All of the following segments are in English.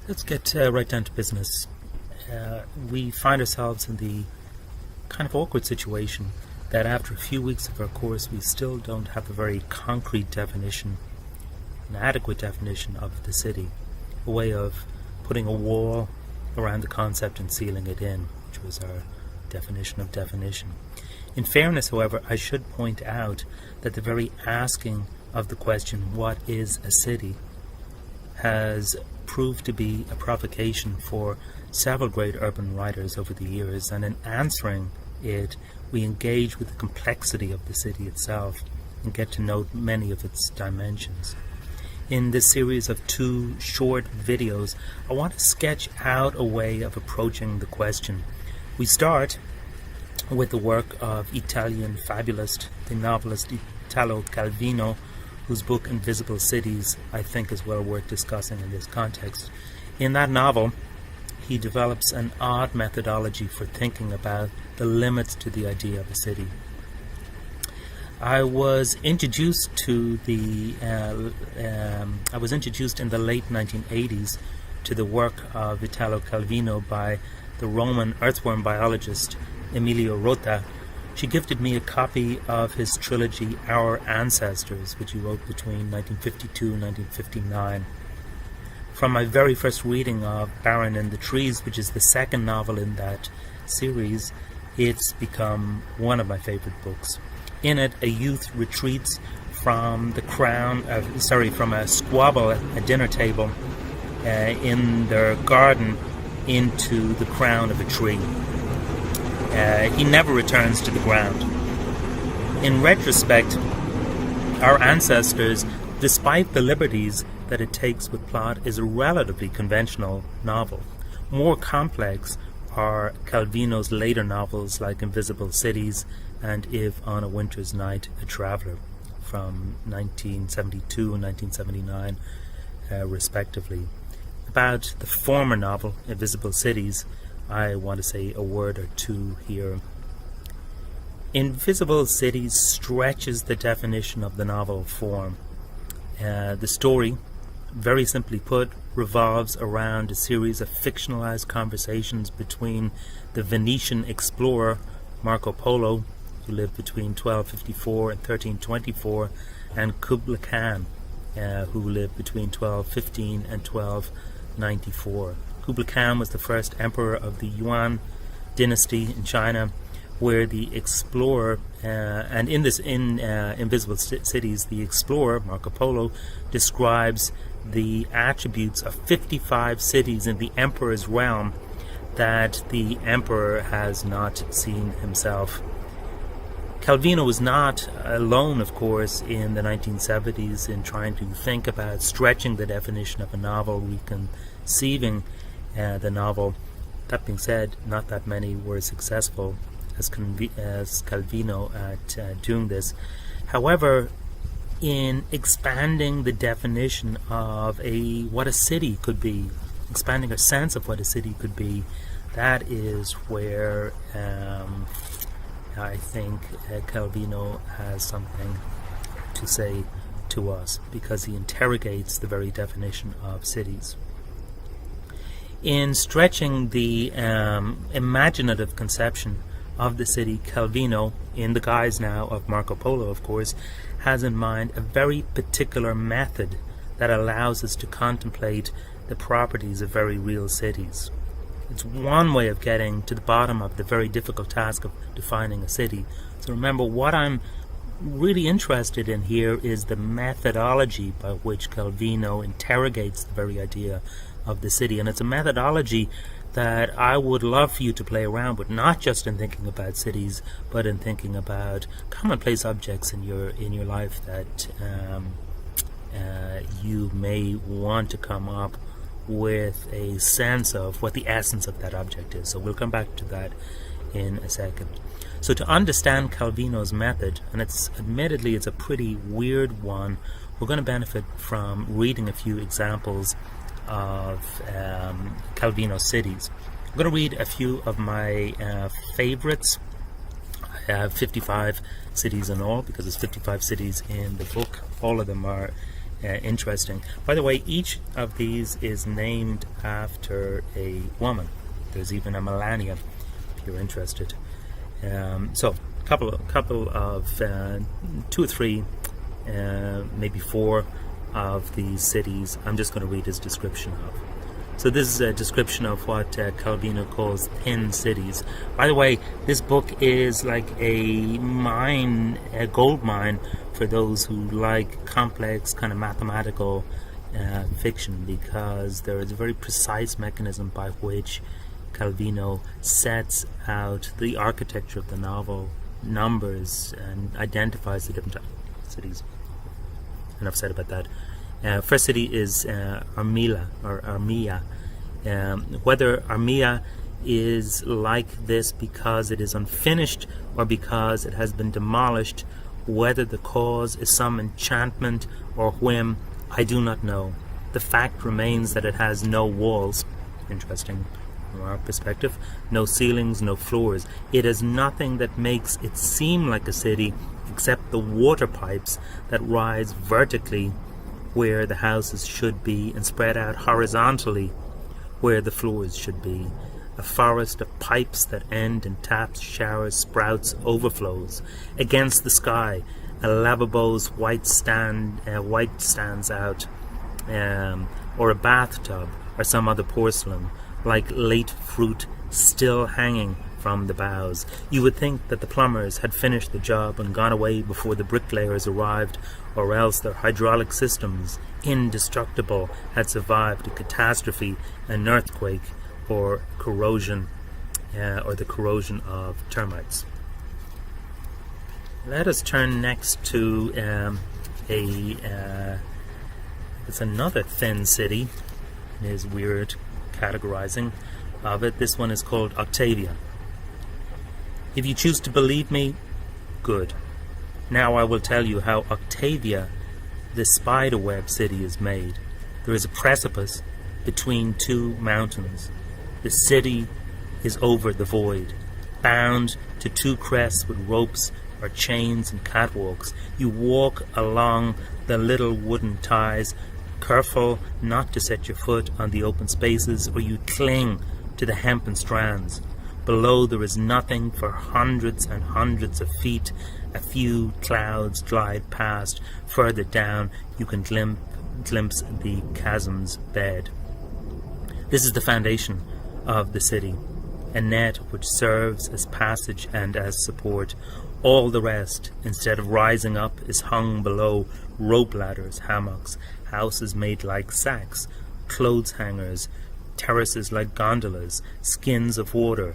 Let's get right down to business. We find ourselves in the kind of awkward situation that after a few weeks of our course we still don't have a very concrete definition, an adequate definition of the city, a way of putting a wall around the concept and sealing it in, which was our definition of definition. In fairness, however, I should point out that the very asking of the question, what is a city, has proved to be a provocation for several great urban writers over the years, and in answering it we engage with the complexity of the city itself and get to know many of its dimensions. In this series of 2 short videos, I want to sketch out a way of approaching the question. We start with the work of Italian fabulist, the novelist Italo Calvino, whose book Invisible Cities I think is well worth discussing in this context. In that novel, he develops an odd methodology for thinking about the limits to the idea of a city. I was introduced in the late 1980s to the work of Italo Calvino by the Roman earthworm biologist Emilio Rota. She gifted me a copy of his trilogy Our Ancestors, which he wrote between 1952 and 1959. From my very first reading of Baron in the Trees, which is the second novel in that series, it's become one of my favorite books. In it, a youth retreats from from a squabble at a dinner table in their garden into the crown of a tree. He never returns to the ground. In retrospect, Our Ancestors, despite the liberties that it takes with plot, is a relatively conventional novel. More complex are Calvino's later novels like Invisible Cities and If on a Winter's Night a Traveller from 1972 and 1979 respectively. About the former novel, Invisible Cities, I want to say a word or two here. Invisible Cities stretches the definition of the novel form. The story, very simply put, revolves around a series of fictionalized conversations between the Venetian explorer Marco Polo, who lived between 1254 and 1324, and Kublai Khan, who lived between 1215 and 1294. Kublai Khan was the first emperor of the Yuan dynasty in China, where the explorer, and in Invisible Cities, the explorer, Marco Polo, describes the attributes of 55 cities in the emperor's realm that the emperor has not seen himself. Calvino was not alone, of course, in the 1970s in trying to think about stretching the definition of a novel, reconceiving the novel. That being said, not that many were successful as Calvino at doing this. However, in expanding the definition of what a city could be, expanding a sense of what a city could be, that is where I think Calvino has something to say to us, because he interrogates the very definition of cities. In stretching the imaginative conception of the city, Calvino, in the guise now of Marco Polo, of course, has in mind a very particular method that allows us to contemplate the properties of very real cities. It's one way of getting to the bottom of the very difficult task of defining a city. So remember, what I'm really interested in here is the methodology by which Calvino interrogates the very idea of the city, and it's a methodology that I would love for you to play around with, not just in thinking about cities, but in thinking about commonplace objects in your life that you may want to come up with a sense of what the essence of that object is. So we'll come back to that in a second. So to understand Calvino's method, and it's a pretty weird one, we're going to benefit from reading a few examples of Calvino's cities. I'm going to read a few of my favorites. I have 55 cities in all, because there's 55 cities in the book. All of them are interesting. By the way, each of these is named after a woman. There's even a Melania, if you're interested. So, couple of 2 or 3, maybe 4 of these cities I'm just going to read his description of. So this is a description of what Calvino calls thin cities. By the way, this book is like a gold mine for those who like complex kind of mathematical fiction, because there is a very precise mechanism by which Calvino sets out the architecture of the novel, numbers, and identifies the different cities. Enough said about that. First city is Armilla, or Armia. Whether Armia is like this because it is unfinished or because it has been demolished, whether the cause is some enchantment or whim, I do not know. The fact remains that it has no walls. Interesting from our perspective. No ceilings, no floors. It has nothing that makes it seem like a city except the water pipes that rise vertically where the houses should be and spread out horizontally where the floors should be. A forest of pipes that end in taps, showers, sprouts, overflows. Against the sky, a lavabo's white stands out, or a bathtub, or some other porcelain, like late fruit still hanging from the boughs. You would think that the plumbers had finished the job and gone away before the bricklayers arrived, or else their hydraulic systems, indestructible, had survived a catastrophe, an earthquake, or corrosion, or the corrosion of termites. Let us turn next to it's another thin city. It is weird categorizing of it. This one is called Octavia. If you choose to believe me, good. Now I will tell you how Octavia, the spiderweb city, is made. There is a precipice between 2 mountains. The city is over the void, bound to 2 crests with ropes or chains and catwalks. You walk along the little wooden ties, careful not to set your foot on the open spaces, or you cling to the hempen strands. Below there is nothing for hundreds and hundreds of feet. A few clouds glide past. Further down you can glimpse the chasm's bed. This is the foundation of the city, a net which serves as passage and as support. All the rest, instead of rising up, is hung below: rope ladders, hammocks, houses made like sacks, clothes hangers, terraces like gondolas, skins of water,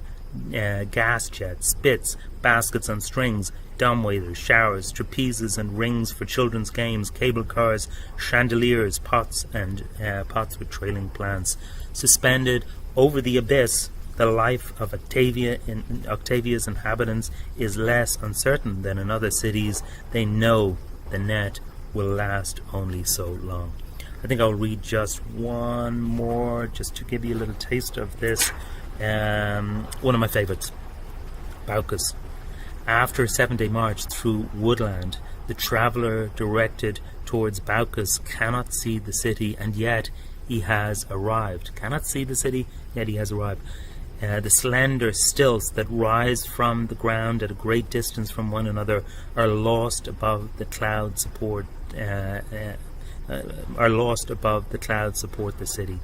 gas jets, spits, baskets on strings, dumbwaiters, showers, trapezes and rings for children's games, cable cars, chandeliers, pots with trailing plants. Suspended over the abyss, the life of Octavia's inhabitants is less uncertain than in other cities. They know the net will last only so long. I think I'll read just one more, just to give you a little taste of this. One of my favorites, Baucis. After a 7-day march through woodland, the traveller directed towards Baucis cannot see the city, and yet he has arrived. Cannot see the city, yet he has arrived. The slender stilts that rise from the ground at a great distance from one another are lost above the cloud support. The city.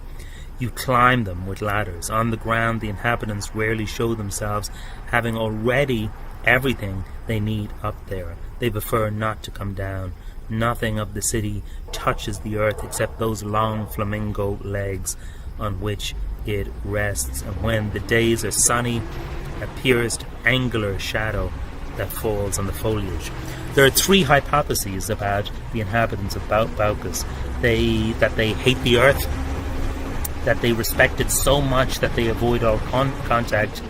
You climb them with ladders. On the ground, the inhabitants rarely show themselves, having already everything they need up there. They prefer not to come down. Nothing of the city touches the earth except those long flamingo legs on which it rests, and when the days are sunny, a pierced angular shadow that falls on the foliage. There are 3 hypotheses about the inhabitants of Baucis. That they hate the earth, that they respect it so much that they avoid all contact,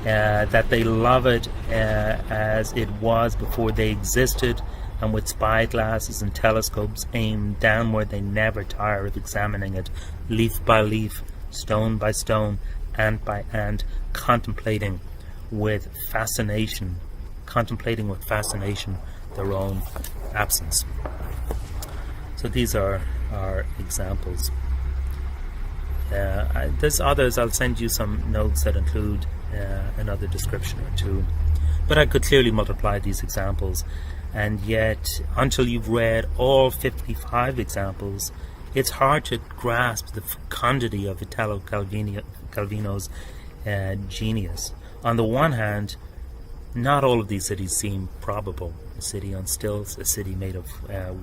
that they love it as it was before they existed, and with spyglasses and telescopes aimed downward they never tire of examining it, leaf by leaf, stone by stone, ant by ant, contemplating with fascination their own absence. So So these are examples. There's others. I'll send you some notes that include another description or two. But I could clearly multiply these examples, and yet until you've read all 55 examples, it's hard to grasp the fecundity of Italo Calvino's genius. On the one hand, not all of these cities seem probable. A city on stilts, a city made of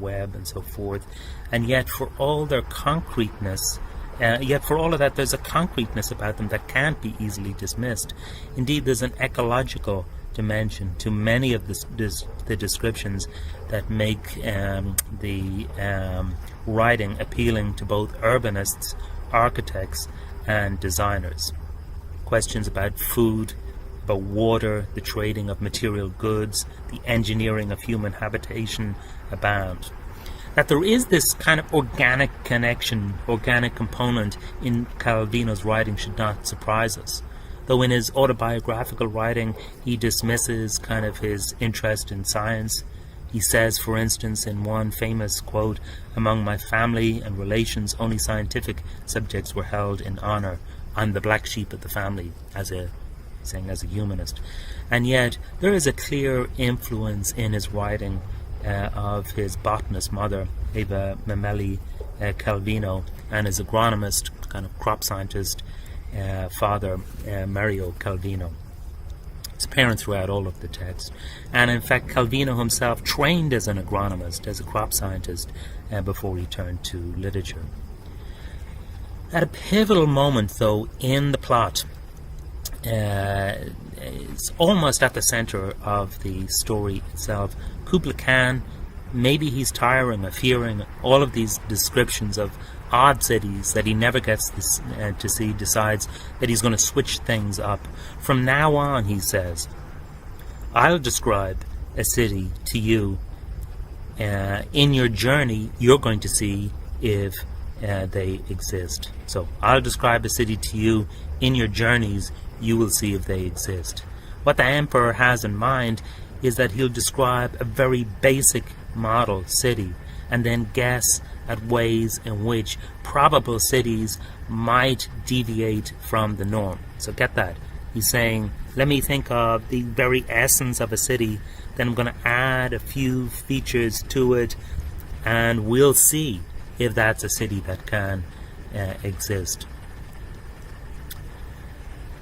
web, and so forth. And yet, for all their concreteness, yet for all of that, there's a concreteness about them that can't be easily dismissed. Indeed, there's an ecological dimension to many of the descriptions that make the writing appealing to both urbanists, architects, and designers. Questions about food, about water, the trading of material goods, the engineering of human habitation abound. That there is this kind of organic connection, organic component in Calvino's writing should not surprise us. Though in his autobiographical writing he dismisses kind of his interest in science. He says, for instance, in one famous quote, "Among my family and relations only scientific subjects were held in honor. I'm the black sheep of the family," as a humanist. And yet there is a clear influence in his writing of his botanist mother, Eva Mameli Calvino, and his agronomist, kind of crop scientist, father, Mario Calvino. It's apparent throughout all of the text. And in fact, Calvino himself trained as an agronomist, as a crop scientist, before he turned to literature. At a pivotal moment, though, in the plot, it's almost at the center of the story itself. Kubla Khan, maybe he's tiring of hearing all of these descriptions of odd cities that he never gets to see, decides that he's going to switch things up. From now on, he says, I'll describe a city to you. In your journey, you're going to see if they exist. So I'll describe a city to you. In your journeys, you will see if they exist. What the emperor has in mind is that he'll describe a very basic model city and then guess at ways in which probable cities might deviate from the norm. So get that. He's saying, let me think of the very essence of a city, then I'm going to add a few features to it, and we'll see if that's a city that can exist.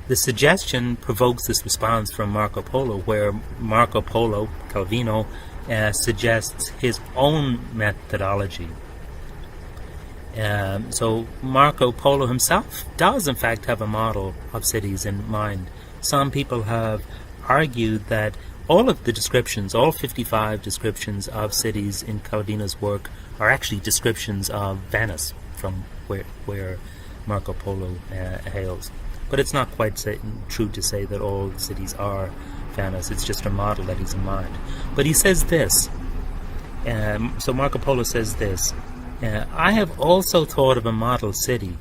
The suggestion provokes this response from Marco Polo, where Marco Polo, Calvino, suggests his own methodology. So Marco Polo himself does in fact have a model of cities in mind. Some people have argued that all of the descriptions, all 55 descriptions of cities in Calvino's work are actually descriptions of Venice, from where Marco Polo hails. But it's not quite true to say that all cities are Venice. It's just a model that he's in mind. But he says this. So Marco Polo says this. I have also thought of a model city,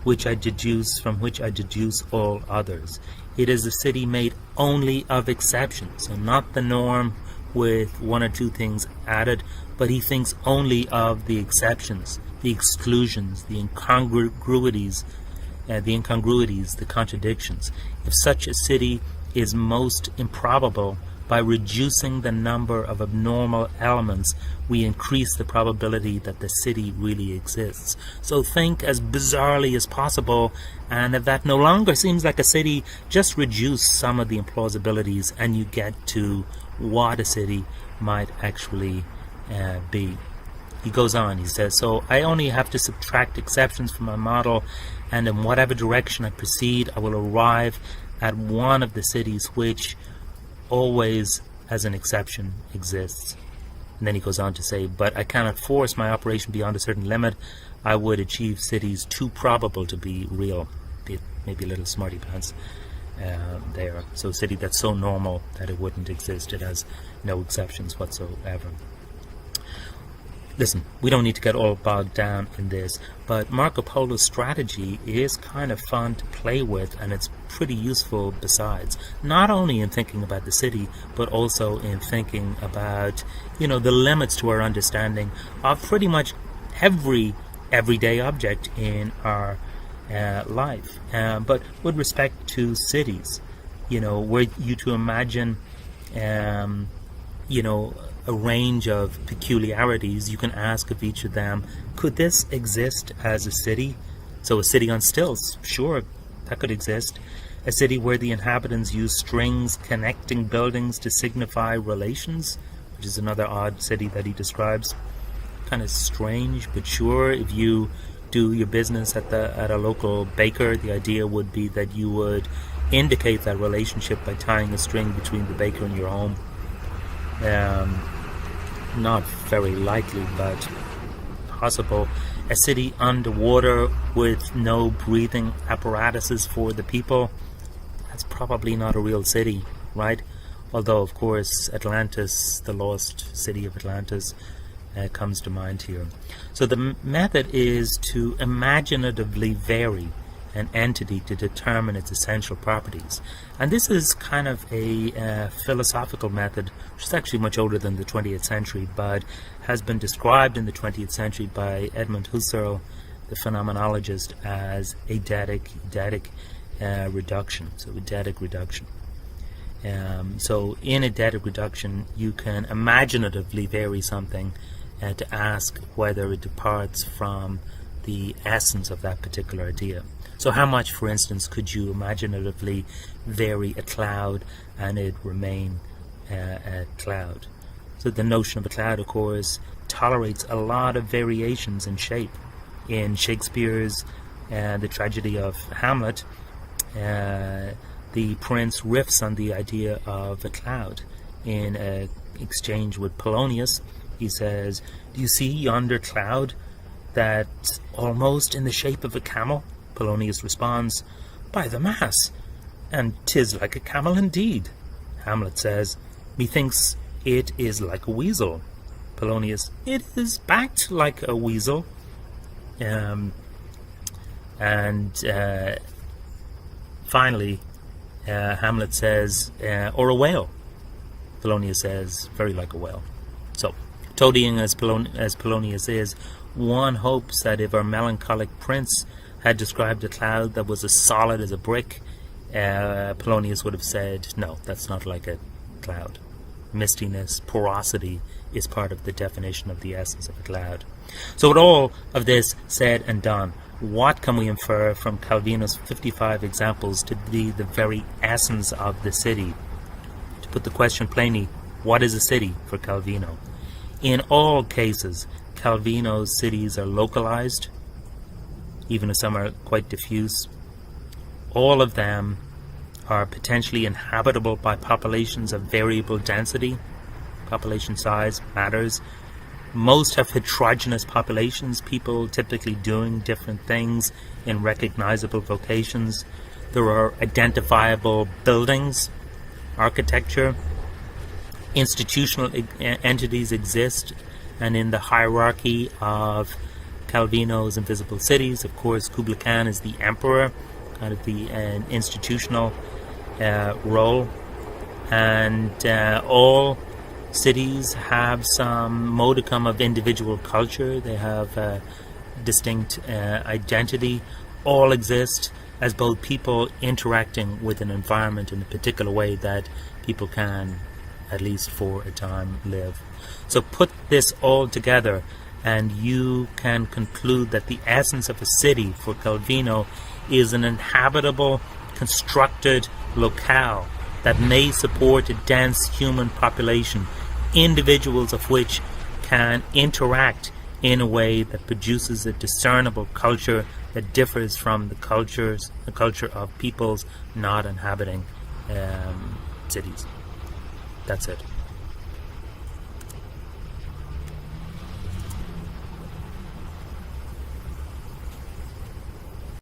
from which I deduce all others. It is a city made only of exceptions, so not the norm with one or two things added, but he thinks only of the exceptions, the exclusions, the incongruities, the contradictions. If such a city is most improbable, by reducing the number of abnormal elements, we increase the probability that the city really exists. So think as bizarrely as possible, and if that no longer seems like a city, just reduce some of the implausibilities and you get to what a city might actually be. He goes on, he says, so I only have to subtract exceptions from my model, and in whatever direction I proceed, I will arrive at one of the cities which always, as an exception, exists. And then he goes on to say, but I cannot force my operation beyond a certain limit. I would achieve cities too probable to be real. Maybe a little smarty pants there. So a city that's so normal that it wouldn't exist. It has no exceptions whatsoever. Listen, we don't need to get all bogged down in this, but Marco Polo's strategy is kind of fun to play with, and it's pretty useful besides. Not only in thinking about the city, but also in thinking about, the limits to our understanding of pretty much every everyday object in our life. But with respect to cities, were you to imagine, a range of peculiarities, you can ask of each of them, could this exist as a city? So a city on stilts, sure, that could exist. A city where the inhabitants use strings connecting buildings to signify relations, which is another odd city that he describes. Kind of strange, but sure, if you do your business at a local baker, the idea would be that you would indicate that relationship by tying a string between the baker and your home. Not very likely, but possible. A city underwater with no breathing apparatuses for the people, that's probably not a real city, right? Although, of course, Atlantis, the lost city of Atlantis, comes to mind here. So the method is to imaginatively vary an entity to determine its essential properties. And this is kind of a philosophical method, which is actually much older than the 20th century, but has been described in the 20th century by Edmund Husserl, the phenomenologist, as eidetic reduction. So eidetic reduction. So in eidetic reduction, you can imaginatively vary something to ask whether it departs from the essence of that particular idea. So how much, for instance, could you imaginatively vary a cloud and it remain a cloud? So the notion of a cloud, of course, tolerates a lot of variations in shape. In Shakespeare's The Tragedy of Hamlet, the prince riffs on the idea of a cloud. In an exchange with Polonius, he says, "Do you see yonder cloud that's almost in the shape of a camel?" Polonius responds, "By the mass, and 'tis like a camel indeed." Hamlet says, "Methinks it is like a weasel." Polonius, "It is backed like a weasel." Finally, Hamlet says, "Or a whale." Polonius says, "Very like a whale." So, toadying as Polonius is, one hopes that if our melancholic prince had described a cloud that was as solid as a brick, Polonius would have said, "No, that's not like a cloud. Mistiness, porosity is part of the definition of the essence of a cloud." So with all of this said and done, what can we infer from Calvino's 55 examples to be the very essence of the city? To put the question plainly, what is a city for Calvino? In all cases, Calvino's cities are localized, even if some are quite diffuse. All of them are potentially inhabitable by populations of variable density. Population size matters. Most have heterogeneous populations, people typically doing different things in recognizable vocations. There are identifiable buildings, architecture. Institutional entities exist, and in the hierarchy of Calvino's invisible cities, of course, Kublai Khan is the emperor, kind of the institutional role, and all cities have some modicum of individual culture. They have a distinct identity. All exist as both people interacting with an environment in a particular way that people can, at least for a time, live. So put this all together and you can conclude that the essence of a city for Calvino is an inhabitable, constructed locale that may support a dense human population, individuals of which can interact in a way that produces a discernible culture that differs from the culture of peoples not inhabiting cities. That's it.